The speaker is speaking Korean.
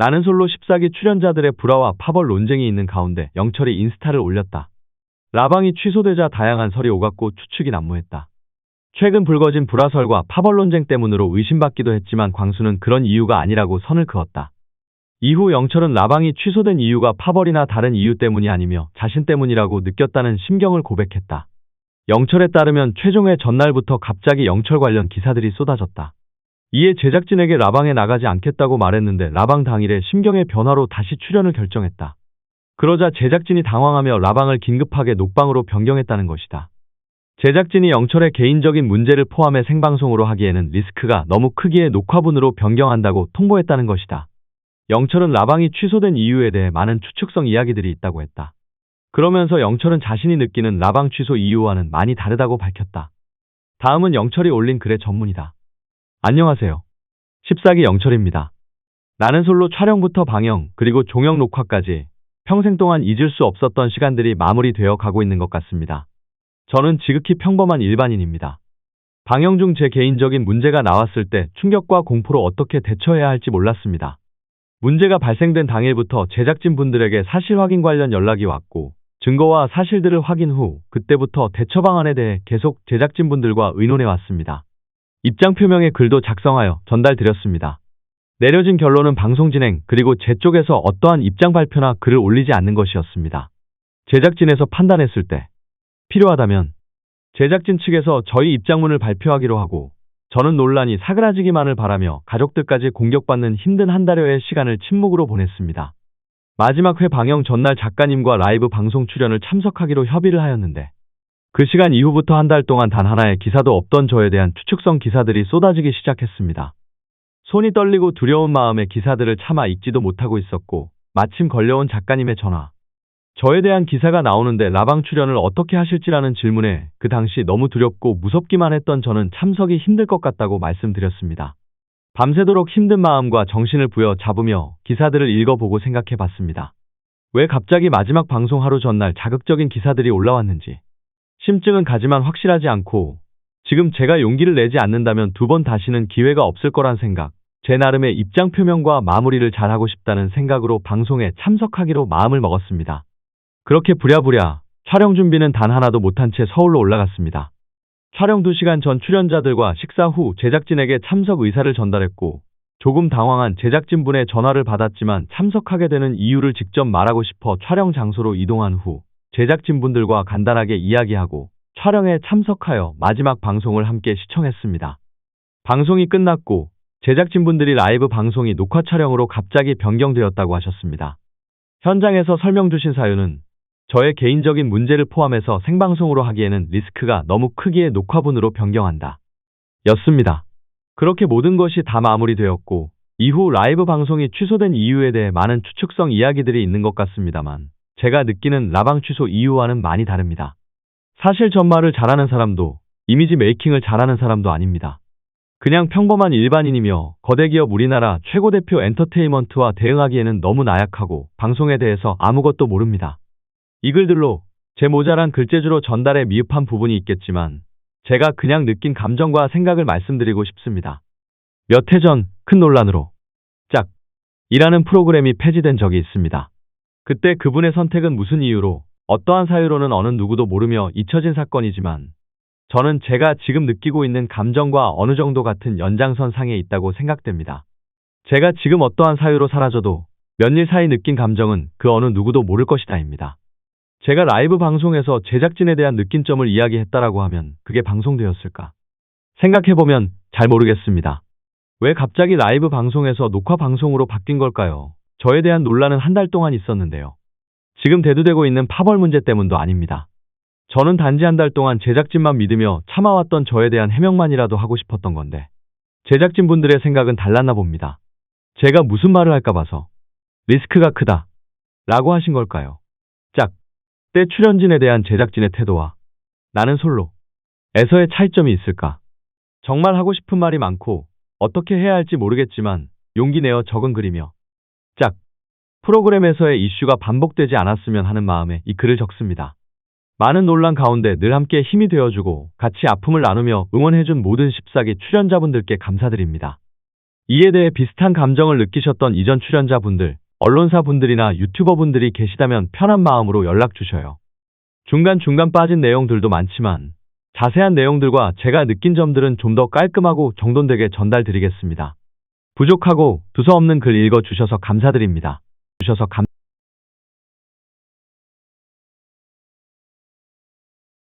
나는 솔로 14기 출연자들의 불화와 파벌 논쟁이 있는 가운데 영철이 인스타를 올렸다. 라방이 취소되자 다양한 설이 오갔고 추측이 난무했다. 최근 불거진 불화설과 파벌 논쟁 때문으로 의심받기도 했지만 광수는 그런 이유가 아니라고 선을 그었다. 이후 영철은 라방이 취소된 이유가 파벌이나 다른 이유 때문이 아니며 자신 때문이라고 느꼈다는 심경을 고백했다. 영철에 따르면 최종회 전날부터 갑자기 영철 관련 기사들이 쏟아졌다. 이에 제작진에게 라방에 나가지 않겠다고 말했는데 라방 당일에 심경의 변화로 다시 출연을 결정했다. 그러자 제작진이 당황하며 라방을 긴급하게 녹방으로 변경했다는 것이다. 제작진이 영철의 개인적인 문제를 포함해 생방송으로 하기에는 리스크가 너무 크기에 녹화분으로 변경한다고 통보했다는 것이다. 영철은 라방이 취소된 이유에 대해 많은 추측성 이야기들이 있다고 했다. 그러면서 영철은 자신이 느끼는 라방 취소 이유와는 많이 다르다고 밝혔다. 다음은 영철이 올린 글의 전문이다. 안녕하세요. 14기 영철입니다. 나는 솔로 촬영부터 방영 그리고 종영 녹화까지 평생 동안 잊을 수 없었던 시간들이 마무리되어 가고 있는 것 같습니다. 저는 지극히 평범한 일반인입니다. 방영 중 제 개인적인 문제가 나왔을 때 충격과 공포로 어떻게 대처해야 할지 몰랐습니다. 문제가 발생된 당일부터 제작진 분들에게 사실 확인 관련 연락이 왔고 증거와 사실들을 확인 후 그때부터 대처 방안에 대해 계속 제작진 분들과 의논해 왔습니다. 입장 표명의 글도 작성하여 전달드렸습니다. 내려진 결론은 방송 진행 그리고 제 쪽에서 어떠한 입장 발표나 글을 올리지 않는 것이었습니다. 제작진에서 판단했을 때 필요하다면 제작진 측에서 저희 입장문을 발표하기로 하고 저는 논란이 사그라지기만을 바라며 가족들까지 공격받는 힘든 한 달여의 시간을 침묵으로 보냈습니다. 마지막 회 방영 전날 작가님과 라이브 방송 출연을 참석하기로 협의를 하였는데 그 시간 이후부터 한 달 동안 단 하나의 기사도 없던 저에 대한 추측성 기사들이 쏟아지기 시작했습니다. 손이 떨리고 두려운 마음에 기사들을 참아 읽지도 못하고 있었고 마침 걸려온 작가님의 전화. 저에 대한 기사가 나오는데 라방 출연을 어떻게 하실지라는 질문에 그 당시 너무 두렵고 무섭기만 했던 저는 참석이 힘들 것 같다고 말씀드렸습니다. 밤새도록 힘든 마음과 정신을 부여 잡으며 기사들을 읽어보고 생각해 봤습니다. 왜 갑자기 마지막 방송 하루 전날 자극적인 기사들이 올라왔는지. 심증은 가지만 확실하지 않고 지금 제가 용기를 내지 않는다면 두 번 다시는 기회가 없을 거란 생각, 제 나름의 입장 표명과 마무리를 잘하고 싶다는 생각으로 방송에 참석하기로 마음을 먹었습니다. 그렇게 부랴부랴 촬영 준비는 단 하나도 못한 채 서울로 올라갔습니다. 촬영 2시간 전 출연자들과 식사 후 제작진에게 참석 의사를 전달했고 조금 당황한 제작진분의 전화를 받았지만 참석하게 되는 이유를 직접 말하고 싶어 촬영 장소로 이동한 후 제작진분들과 간단하게 이야기하고 촬영에 참석하여 마지막 방송을 함께 시청했습니다. 방송이 끝났고 제작진분들이 라이브 방송이 녹화 촬영으로 갑자기 변경되었다고 하셨습니다. 현장에서 설명 주신 사유는 저의 개인적인 문제를 포함해서 생방송으로 하기에는 리스크가 너무 크기에 녹화분으로 변경한다. 였습니다. 그렇게 모든 것이 다 마무리되었고 이후 라이브 방송이 취소된 이유에 대해 많은 추측성 이야기들이 있는 것 같습니다만 제가 느끼는 라방 취소 이유와는 많이 다릅니다. 사실 전말을 잘하는 사람도 이미지 메이킹을 잘하는 사람도 아닙니다. 그냥 평범한 일반인이며 거대기업 우리나라 최고 대표 엔터테인먼트와 대응하기에는 너무 나약하고 방송에 대해서 아무것도 모릅니다. 이 글들로 제 모자란 글재주로 전달에 미흡한 부분이 있겠지만 제가 그냥 느낀 감정과 생각을 말씀드리고 싶습니다. 몇 해 전 큰 논란으로 짝이라는 프로그램이 폐지된 적이 있습니다. 그때 그분의 선택은 무슨 이유로 어떠한 사유로는 어느 누구도 모르며 잊혀진 사건이지만 저는 제가 지금 느끼고 있는 감정과 어느 정도 같은 연장선 상에 있다고 생각됩니다. 제가 지금 어떠한 사유로 사라져도 몇 일 사이 느낀 감정은 그 어느 누구도 모를 것이다입니다. 제가 라이브 방송에서 제작진에 대한 느낀점을 이야기했다라고 하면 그게 방송되었을까? 생각해보면 잘 모르겠습니다. 왜 갑자기 라이브 방송에서 녹화 방송으로 바뀐 걸까요? 저에 대한 논란은 한 달 동안 있었는데요. 지금 대두되고 있는 파벌 문제 때문도 아닙니다. 저는 단지 한 달 동안 제작진만 믿으며 참아왔던 저에 대한 해명만이라도 하고 싶었던 건데 제작진분들의 생각은 달랐나 봅니다. 제가 무슨 말을 할까 봐서 리스크가 크다 라고 하신 걸까요? 때 출연진에 대한 제작진의 태도와 나는 솔로에서의 차이점이 있을까? 정말 하고 싶은 말이 많고 어떻게 해야 할지 모르겠지만 용기 내어 적은 글이며 프로그램에서의 이슈가 반복되지 않았으면 하는 마음에 이 글을 적습니다. 많은 논란 가운데 늘 함께 힘이 되어주고 같이 아픔을 나누며 응원해준 모든 14기 출연자분들께 감사드립니다. 이에 대해 비슷한 감정을 느끼셨던 이전 출연자분들, 언론사분들이나 유튜버분들이 계시다면 편한 마음으로 연락 주셔요. 중간중간 빠진 내용들도 많지만 자세한 내용들과 제가 느낀 점들은 좀 더 깔끔하고 정돈되게 전달드리겠습니다. 부족하고 두서없는 글 읽어주셔서 감사드립니다.